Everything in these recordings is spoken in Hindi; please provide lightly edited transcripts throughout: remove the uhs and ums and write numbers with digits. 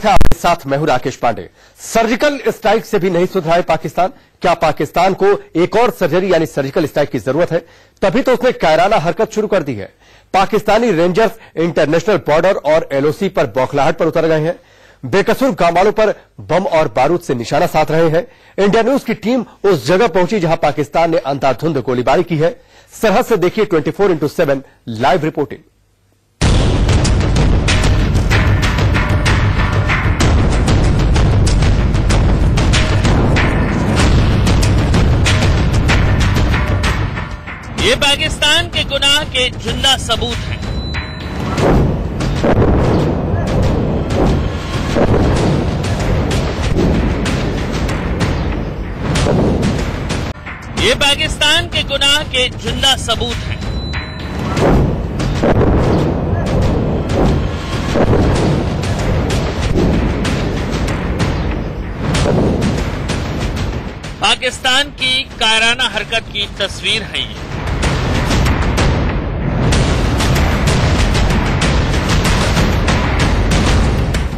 आपके साथ मैं हूं राकेश पांडे। सर्जिकल स्ट्राइक से भी नहीं सुधरा है पाकिस्तान। क्या पाकिस्तान को एक और सर्जरी यानी सर्जिकल स्ट्राइक की जरूरत है? तभी तो उसने कायराना हरकत शुरू कर दी है। पाकिस्तानी रेंजर्स इंटरनेशनल बॉर्डर और एलओसी पर बौखलाहट पर उतर गए हैं। बेकसूर गांव पर बम और बारूद से निशाना साध रहे हैं। इंडिया न्यूज की टीम उस जगह पहुंची जहां पाकिस्तान ने अंधाधुंध गोलीबारी की है। सरहद से देखिए 24x7 लाइव रिपोर्टिंग। ये पाकिस्तान के गुनाह के जिंदा सबूत हैं। ये पाकिस्तान के गुनाह के जिंदा सबूत हैं। पाकिस्तान की कायराना हरकत की तस्वीर है ये।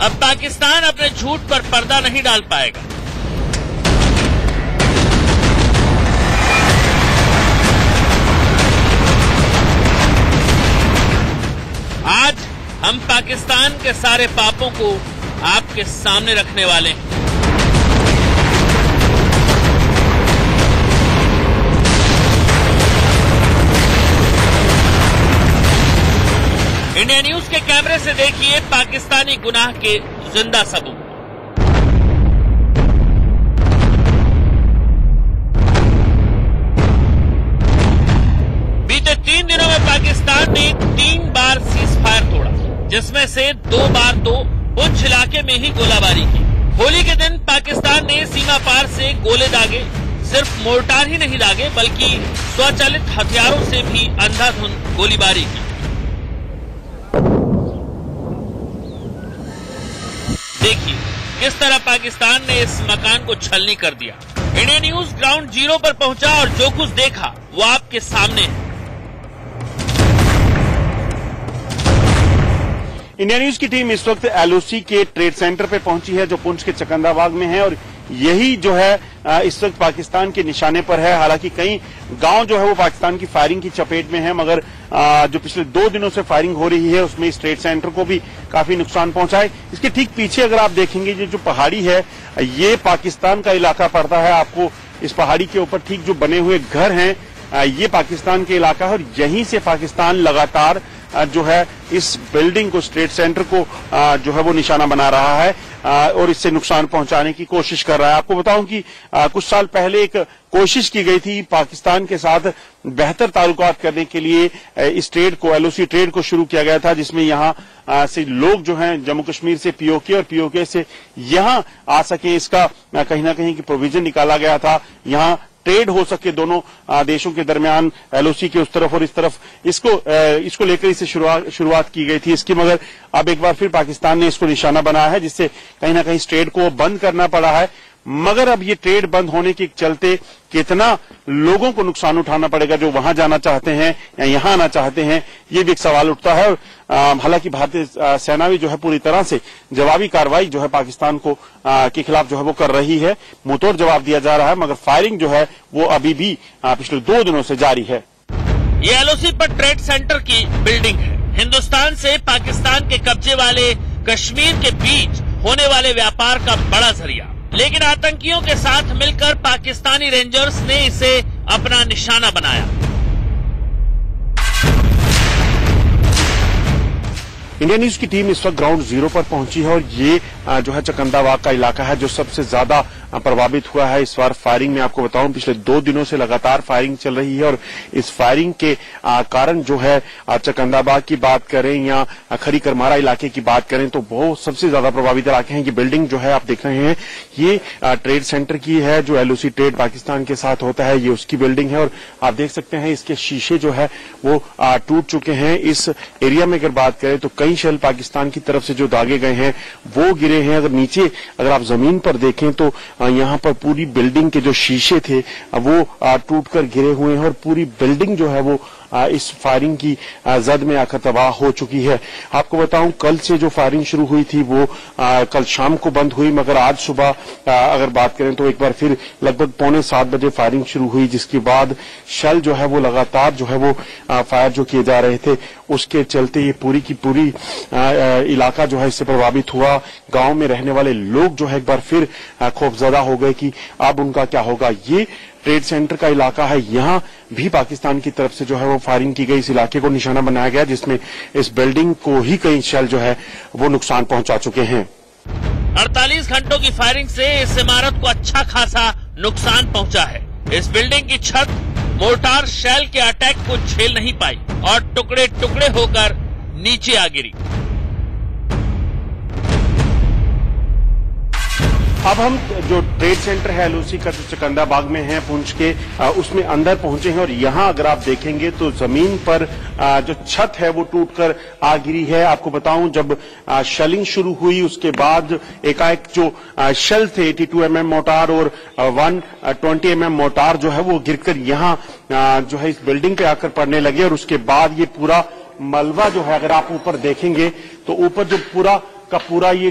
अब पाकिस्तान अपने झूठ पर पर्दा नहीं डाल पाएगा। आज हम पाकिस्तान के सारे पापों को आपके सामने रखने वाले हैं। इंडिया न्यूज के कैमरे से देखिए पाकिस्तानी गुनाह के जिंदा सबूत। बीते 3 दिनों में पाकिस्तान ने 3 बार सीज फायर तोड़ा, जिसमें से 2 बार तो पुंछ इलाके में ही गोलाबारी की। होली के दिन पाकिस्तान ने सीमा पार से गोले दागे। सिर्फ मोर्टार ही नहीं दागे बल्कि स्वचालित हथियारों से भी अंधाधुंध गोलीबारी की। देखिए किस तरह पाकिस्तान ने इस मकान को छलनी कर दिया। इंडिया न्यूज ग्राउंड जीरो पर पहुंचा और जो कुछ देखा वो आपके सामने है। इंडिया न्यूज की टीम इस वक्त एलओसी के ट्रेड सेंटर पे पहुंची है जो पुंछ के चकंदाबाग में है और यही जो है इस वक्त पाकिस्तान के निशाने पर है। हालांकि कई गांव जो है वो पाकिस्तान की फायरिंग की चपेट में है, मगर जो पिछले 2 दिनों से फायरिंग हो रही है उसमें इस ट्रेड सेंटर को भी काफी नुकसान पहुंचा है। इसके ठीक पीछे अगर आप देखेंगे ये जो पहाड़ी है ये पाकिस्तान का इलाका पड़ता है। आपको इस पहाड़ी के ऊपर ठीक जो बने हुए घर हैं ये पाकिस्तान के इलाका है और यहीं से पाकिस्तान लगातार जो है इस बिल्डिंग को ट्रेड सेंटर को जो है वो निशाना बना रहा है और इससे नुकसान पहुंचाने की कोशिश कर रहा है। आपको बताऊं कि कुछ साल पहले एक कोशिश की गई थी पाकिस्तान के साथ बेहतर ताल्लुकात करने के लिए इस ट्रेड को एलओसी ट्रेड को शुरू किया गया था, जिसमें यहां से लोग जो हैं जम्मू कश्मीर से पीओके और पीओके से यहां आ सके इसका कहीं ना कहीं की प्रोविजन निकाला गया था। यहां ट्रेड हो सके दोनों देशों के दरमियान एलओसी के उस तरफ और इस तरफ इसको लेकर इसे शुरुआत की गई थी इसकी, मगर अब एक बार फिर पाकिस्तान ने इसको निशाना बनाया है जिससे कहीं ना कहीं इस ट्रेड को बंद करना पड़ा है। मगर अब ये ट्रेड बंद होने के चलते कितना लोगों को नुकसान उठाना पड़ेगा जो वहां जाना चाहते हैं या यहां आना चाहते हैं, ये भी एक सवाल उठता है। हालांकि भारतीय सेना भी जो है पूरी तरह से जवाबी कार्रवाई जो है पाकिस्तान को के खिलाफ जो है वो कर रही है, मुंहतोड़ जवाब दिया जा रहा है, मगर फायरिंग जो है वो अभी भी पिछले 2 दिनों से जारी है। ये एलओसी पर ट्रेड सेंटर की बिल्डिंग है। हिंदुस्तान से पाकिस्तान के कब्जे वाले कश्मीर के बीच होने वाले व्यापार का बड़ा जरिया, लेकिन आतंकियों के साथ मिलकर पाकिस्तानी रेंजर्स ने इसे अपना निशाना बनाया। इंडिया न्यूज की टीम इस वक्त ग्राउंड जीरो पर पहुंची है और ये जो है चकंदाबाग का इलाका है जो सबसे ज्यादा प्रभावित हुआ है इस बार फायरिंग में। आपको बताऊं पिछले 2 दिनों से लगातार फायरिंग चल रही है और इस फायरिंग के कारण जो है चकंदाबाग की बात करें या खरी करमारा इलाके की बात करें तो वो सबसे ज्यादा प्रभावित इलाके हैं। ये बिल्डिंग जो है आप देख रहे हैं ये ट्रेड सेंटर की है जो एलओसी ट्रेड पाकिस्तान के साथ होता है, ये उसकी बिल्डिंग है और आप देख सकते हैं इसके शीशे जो है वो टूट चुके हैं। इस एरिया में अगर बात करें तो कई शेल पाकिस्तान की तरफ से जो दागे गए हैं वो गिरे हैं। अगर नीचे अगर आप जमीन पर देखें तो यहाँ पर पूरी बिल्डिंग के जो शीशे थे वो टूटकर गिरे हुए हैं और पूरी बिल्डिंग जो है वो इस फायरिंग की जद में आकर तबाह हो चुकी है। आपको बताऊं, कल से जो फायरिंग शुरू हुई थी वो कल शाम को बंद हुई, मगर आज सुबह अगर बात करें तो एक बार फिर लगभग 6:45 बजे फायरिंग शुरू हुई, जिसके बाद शेल जो है वो लगातार जो है वो फायर जो किए जा रहे थे, उसके चलते ये पूरी की पूरी इलाका जो है इससे प्रभावित हुआ। गांव में रहने वाले लोग जो है एक बार फिर खौफजदा हो गए कि अब उनका क्या होगा। ये ट्रेड सेंटर का इलाका है, यहां भी पाकिस्तान की तरफ से जो है वो फायरिंग की गई। इस इलाके को निशाना बनाया गया, जिसमें इस बिल्डिंग को ही कई शेल जो है वो नुकसान पहुंचा चुके हैं। 48 घंटों की फायरिंग से इस इमारत को अच्छा खासा नुकसान पहुंचा है। इस बिल्डिंग की छत मोर्टार शेल के अटैक को झेल नहीं पाई और टुकड़े टुकड़े होकर नीचे आ गिरी। अब हम जो ट्रेड सेंटर है एलओसी का जो चकंदाबाग में है पुंछ के, उसमें अंदर पहुंचे हैं और यहां अगर आप देखेंगे तो जमीन पर जो छत है वो टूटकर आ गिरी है। आपको बताऊं, जब शेलिंग शुरू हुई उसके बाद एकाएक जो शेल थे 82 mm मोर्टार और 120 mm मोर्टार जो है वो गिरकर यहां जो है इस बिल्डिंग पे आकर पड़ने लगे और उसके बाद ये पूरा मलबा जो है, अगर आप ऊपर देखेंगे तो ऊपर जो पूरा का पूरा ये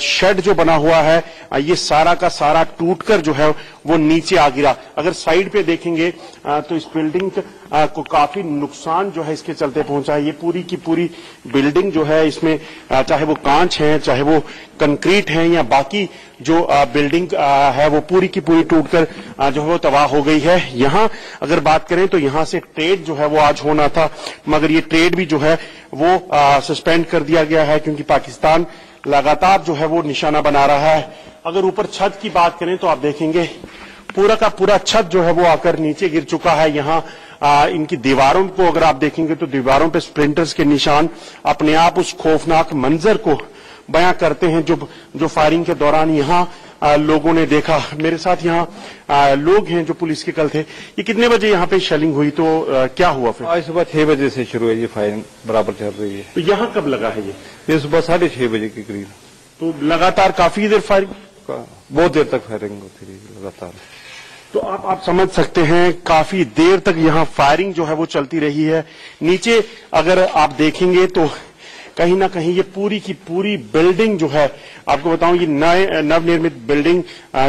शेड जो बना हुआ है ये सारा का सारा टूटकर जो है वो नीचे आ गिरा। अगर साइड पे देखेंगे तो इस बिल्डिंग को काफी नुकसान जो है इसके चलते पहुंचा है। ये पूरी की पूरी बिल्डिंग जो है, इसमें चाहे वो कांच है, चाहे वो कंक्रीट है या बाकी जो बिल्डिंग है वो पूरी की पूरी टूटकर जो है वो तबाह हो गई है। यहां अगर बात करें तो यहां से ट्रेड जो है वो आज होना था, मगर ये ट्रेड भी जो है वो सस्पेंड कर दिया गया है, क्योंकि पाकिस्तान लगातार जो है वो निशाना बना रहा है। अगर ऊपर छत की बात करें तो आप देखेंगे पूरा का पूरा छत जो है वो आकर नीचे गिर चुका है। यहाँ इनकी दीवारों को अगर आप देखेंगे तो दीवारों पे स्प्लिंटर्स के निशान अपने आप उस खौफनाक मंजर को बयां करते हैं जो फायरिंग के दौरान यहाँ लोगों ने देखा। मेरे साथ यहाँ लोग हैं जो पुलिस के कल थे। ये कितने बजे यहाँ पे शेलिंग हुई, तो क्या हुआ फिर? आज सुबह 6 बजे से शुरू है, ये फायरिंग बराबर चल रही है। तो यहाँ कब लगा है ये सुबह 6:30 बजे के करीब। तो लगातार काफी देर फायरिंग, बहुत देर तक फायरिंग होती रही लगातार। तो आप समझ सकते हैं काफी देर तक यहाँ फायरिंग जो है वो चलती रही है। नीचे अगर आप देखेंगे तो कहीं ना कहीं ये पूरी की पूरी बिल्डिंग जो है, आपको बताऊं ये नवनिर्मित बिल्डिंग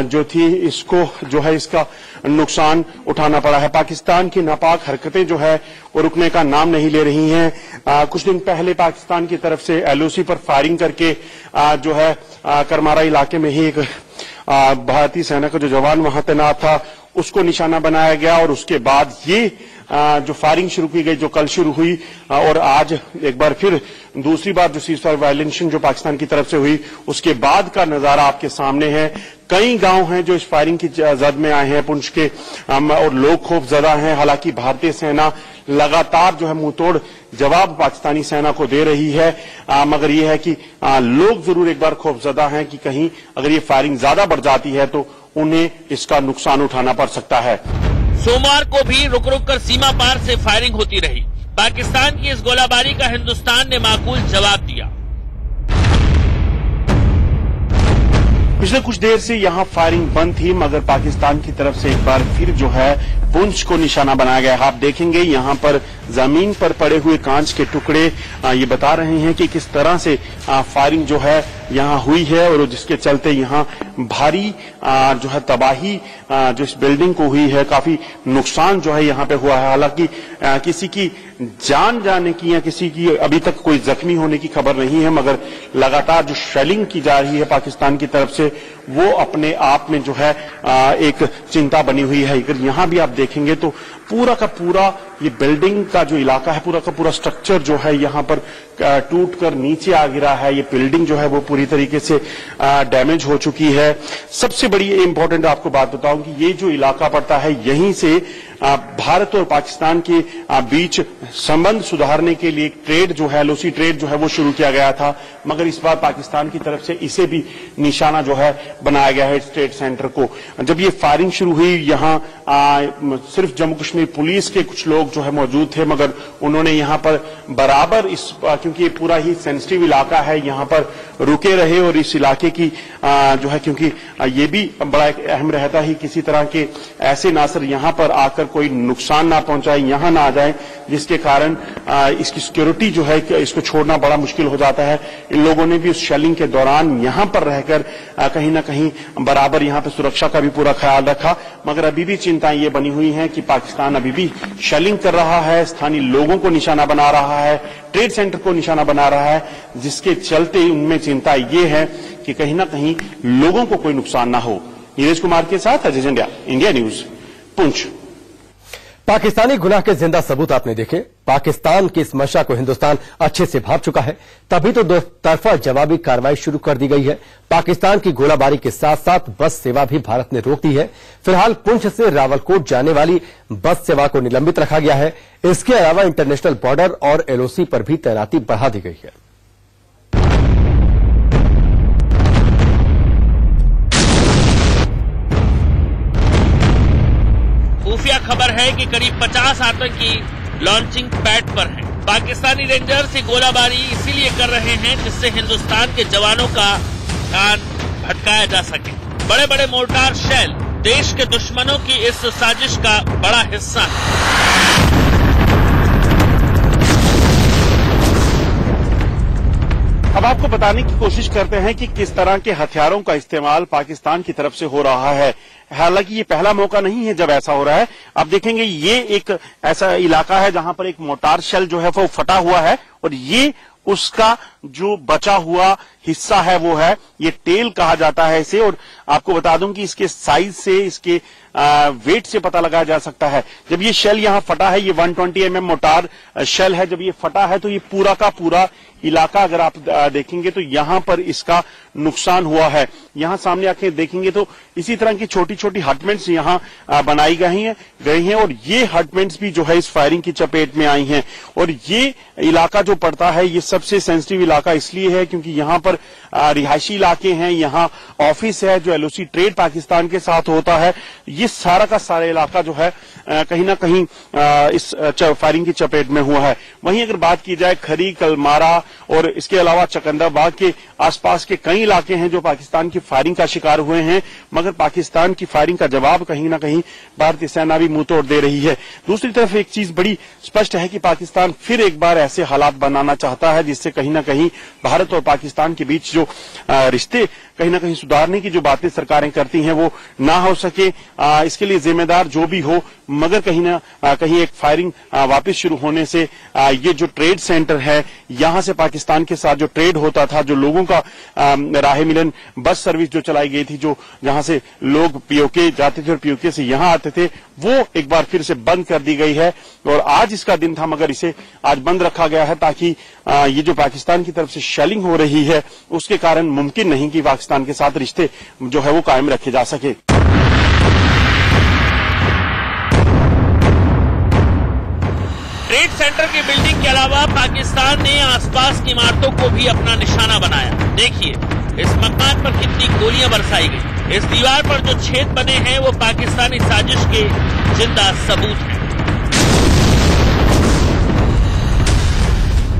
जो थी, इसको जो है इसका नुकसान उठाना पड़ा है। पाकिस्तान की नापाक हरकतें जो है वो रुकने का नाम नहीं ले रही हैं। कुछ दिन पहले पाकिस्तान की तरफ से एलओसी पर फायरिंग करके जो है करमारा इलाके में ही एक भारतीय सेना का जो जवान वहां तैनात था उसको निशाना बनाया गया और उसके बाद ये जो फायरिंग शुरू की गई जो कल शुरू हुई और आज एक बार फिर दूसरी बार जो सीजफायर वायलेशन जो पाकिस्तान की तरफ से हुई उसके बाद का नजारा आपके सामने है। कई गांव हैं जो इस फायरिंग की जद में आए हैं पुंछ के और लोग खौफजदा हैं। हालांकि भारतीय सेना लगातार जो है मुंहतोड़ जवाब पाकिस्तानी सेना को दे रही है, मगर यह है कि लोग जरूर एक बार खौफजदा हैं कि कहीं अगर ये फायरिंग ज्यादा बढ़ जाती है तो उन्हें इसका नुकसान उठाना पड़ सकता है। सोमवार को भी रुक रुक कर सीमा पार से फायरिंग होती रही। पाकिस्तान की इस गोलाबारी का हिंदुस्तान ने माकूल जवाब दिया। पिछले कुछ देर से यहां फायरिंग बंद थी, मगर पाकिस्तान की तरफ से एक बार फिर जो है पुंछ को निशाना बनाया गया। आप देखेंगे यहां पर जमीन पर पड़े हुए कांच के टुकड़े ये बता रहे हैं कि किस तरह से फायरिंग जो है यहां हुई है और जिसके चलते यहां भारी जो है तबाही जो इस बिल्डिंग को हुई है, काफी नुकसान जो है यहां पे हुआ है। हालांकि किसी की जान जाने की या किसी की अभी तक कोई जख्मी होने की खबर नहीं है, मगर लगातार जो शेलिंग की जा रही है पाकिस्तान की तरफ से वो अपने आप में जो है एक चिंता बनी हुई है। अगर यहां भी आप देखेंगे तो पूरा का पूरा ये बिल्डिंग का जो इलाका है, पूरा का पूरा स्ट्रक्चर जो है यहां पर टूट कर नीचे आ गिरा है। ये बिल्डिंग जो है वो पूरी तरीके से डैमेज हो चुकी है। सबसे बड़ी इंपॉर्टेंट आपको बात बताऊं कि ये जो इलाका पड़ता है यहीं से भारत और पाकिस्तान के बीच संबंध सुधारने के लिए ट्रेड जो है एलओसी ट्रेड जो है वो शुरू किया गया था, मगर इस बार पाकिस्तान की तरफ से इसे भी निशाना जो है बनाया गया है ट्रेड सेंटर को। जब ये फायरिंग शुरू हुई यहाँ सिर्फ जम्मू कश्मीर पुलिस के कुछ लोग जो है मौजूद थे, मगर उन्होंने यहाँ पर बराबर इस क्योंकि ये पूरा ही सेंसिटिव इलाका है यहाँ पर रुके रहे और इस इलाके की जो है क्योंकि ये भी बड़ा अहम रहता ही किसी तरह के ऐसे नासर यहाँ पर आकर कोई नुकसान ना पहुंचाए, यहां ना आ जाए, जिसके कारण इसकी सिक्योरिटी जो है इसको छोड़ना बड़ा मुश्किल हो जाता है। इन लोगों ने भी उस शेलिंग के दौरान यहां पर रहकर कहीं ना कहीं बराबर यहां पर सुरक्षा का भी पूरा ख्याल रखा, मगर अभी भी चिंताएं ये बनी हुई हैं कि पाकिस्तान अभी भी शेलिंग कर रहा है, स्थानीय लोगों को निशाना बना रहा है, ट्रेड सेंटर को निशाना बना रहा है, जिसके चलते उनमें चिंता ये है कि कहीं ना कहीं लोगों को कोई नुकसान ना हो। नीरज कुमार के साथ अजय जंडिया, इंडिया न्यूज, पुंछ। पाकिस्तानी गुनाह के जिंदा सबूत आपने देखे। पाकिस्तान की इस मंशा को हिंदुस्तान अच्छे से भांप चुका है, तभी तो दो तरफा जवाबी कार्रवाई शुरू कर दी गई है। पाकिस्तान की गोलाबारी के साथ साथ बस सेवा भी भारत ने रोक दी है। फिलहाल पुंछ से रावलकोट जाने वाली बस सेवा को निलंबित रखा गया है। इसके अलावा इंटरनेशनल बॉर्डर और एलओसी पर भी तैनाती बढ़ा दी गई है। खुफिया खबर है कि करीब 50 आतंकी लॉन्चिंग पैड पर हैं। पाकिस्तानी रेंजर्स ये गोलाबारी इसीलिए कर रहे हैं जिससे हिंदुस्तान के जवानों का ध्यान भटकाया जा सके। बड़े बड़े मोर्टार शेल देश के दुश्मनों की इस साजिश का बड़ा हिस्सा है। अब आपको बताने की कोशिश करते हैं कि किस तरह के हथियारों का इस्तेमाल पाकिस्तान की तरफ से हो रहा है। हालांकि ये पहला मौका नहीं है जब ऐसा हो रहा है। आप देखेंगे ये एक ऐसा इलाका है जहां पर एक मोर्टार शेल जो है वो फटा हुआ है और ये उसका जो बचा हुआ हिस्सा है वो है, ये टेल कहा जाता है इसे। और आपको बता दूं कि इसके साइज से, इसके वेट से पता लगाया जा सकता है। जब ये शेल यहां फटा है, ये 120 mm मोर्टार शेल है, जब ये फटा है तो ये पूरा का पूरा इलाका अगर आप देखेंगे तो यहां पर इसका नुकसान हुआ है। यहां सामने आके देखेंगे तो इसी तरह की छोटी छोटी हटमेंट्स यहां बनाई गई हैं और ये हटमेंट्स भी जो है इस फायरिंग की चपेट में आई हैं। और ये इलाका जो पड़ता है ये सबसे सेंसिटिव इलाका इसलिए है क्योंकि यहां पर रिहायशी इलाके हैं, यहां ऑफिस है, जो एलओसी ट्रेड पाकिस्तान के साथ होता है। ये सारा का सारा इलाका जो है कहीं ना कहीं इस फायरिंग की चपेट में हुआ है। वहीं अगर बात की जाए खरी, कलमारा और इसके अलावा चकंदाबाग के आसपास के कई इलाके हैं जो पाकिस्तान की फायरिंग का शिकार हुए हैं, मगर पाकिस्तान की फायरिंग का जवाब कहीं ना कहीं भारतीय सेना भी मुंह तोड़ दे रही है। दूसरी तरफ एक चीज बड़ी स्पष्ट है कि पाकिस्तान फिर एक बार ऐसे हालात बनाना चाहता है जिससे कहीं ना कहीं भारत और पाकिस्तान के बीच जो रिश्ते कहीं ना कहीं सुधारने की जो बातें सरकारें करती हैं वो ना हो सके। इसके लिए जिम्मेदार जो भी हो, मगर कहीं ना कहीं एक फायरिंग वापस शुरू होने से ये जो ट्रेड सेंटर है, यहां से पाकिस्तान के साथ जो ट्रेड होता था, जो लोगों का राह मिलन बस सर्विस जो चलाई गई थी, जो जहां से लोग पीओके जाते थे और पीओके से यहां आते थे, वो एक बार फिर से बंद कर दी गई है। और आज इसका दिन था मगर इसे आज बंद रखा गया है ताकि ये जो पाकिस्तान की तरफ से शेलिंग हो रही है उसके कारण मुमकिन नहीं कि पाकिस्तान के साथ रिश्ते जो है वो कायम रखे जा सके। ट्रेड सेंटर की बिल्डिंग के अलावा पाकिस्तान ने आसपास की इमारतों को भी अपना निशाना बनाया। देखिए इस मकान पर कितनी गोलियां बरसाई गई। इस दीवार पर जो छेद बने हैं वो पाकिस्तानी साजिश के जिंदा सबूत हैं।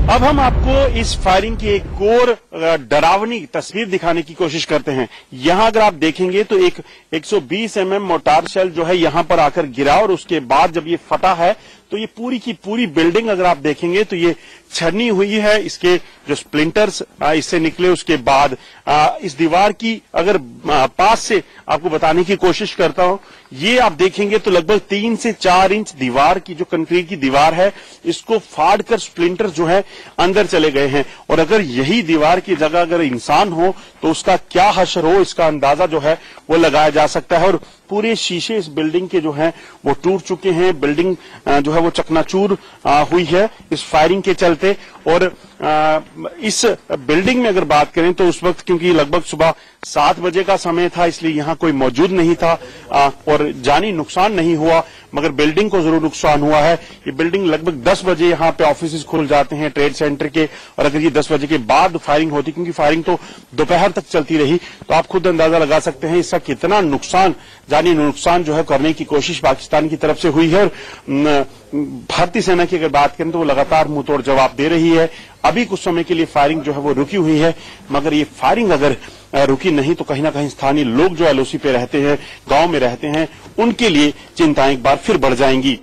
अब हम आपको इस फायरिंग की एक और डरावनी तस्वीर दिखाने की कोशिश करते हैं। यहां अगर आप देखेंगे तो एक 120 mm मोर्टार शेल जो है यहां पर आकर गिरा और उसके बाद जब ये फटा है तो ये पूरी की पूरी बिल्डिंग अगर आप देखेंगे तो ये छरनी हुई है। इसके जो स्प्लिंटर्स इससे निकले उसके बाद इस दीवार की अगर पास से आपको बताने की कोशिश करता हूं, ये आप देखेंगे तो लगभग 3 से 4 इंच दीवार की जो कंक्रीट की दीवार है इसको फाड़ कर स्प्लिंटर्स जो है अंदर चले गए हैं। और अगर यही दीवार की जगह अगर इंसान हो तो उसका क्या हशर हो, इसका अंदाजा जो है वो लगाया जा सकता है। और पूरे शीशे इस बिल्डिंग के जो हैं वो टूट चुके हैं। बिल्डिंग जो है वो चकनाचूर हुई है इस फायरिंग के चलते। और इस बिल्डिंग में अगर बात करें तो उस वक्त क्योंकि लगभग सुबह 7 बजे का समय था इसलिए यहां कोई मौजूद नहीं था और जानी नुकसान नहीं हुआ, मगर बिल्डिंग को जरूर नुकसान हुआ है। ये बिल्डिंग लगभग 10 बजे यहां पे ऑफिस खुल जाते हैं ट्रेड सेंटर के, और अगर ये 10 बजे के बाद फायरिंग होती, क्योंकि फायरिंग तो दोपहर तक चलती रही, तो आप खुद अंदाजा लगा सकते हैं इसका कितना नुकसान, जानी नुकसान जो है करने की कोशिश पाकिस्तान की तरफ से हुई है। और भारतीय सेना की अगर बात करें तो वो लगातार मुंहतोड़ जवाब दे रही है। अभी कुछ समय के लिए फायरिंग जो है वो रुकी हुई है, मगर ये फायरिंग अगर रुकी नहीं तो कहीं ना कहीं स्थानीय लोग जो एलओसी पे रहते हैं, गांव में रहते हैं, उनके लिए चिंताएं एक बार फिर बढ़ जाएंगी।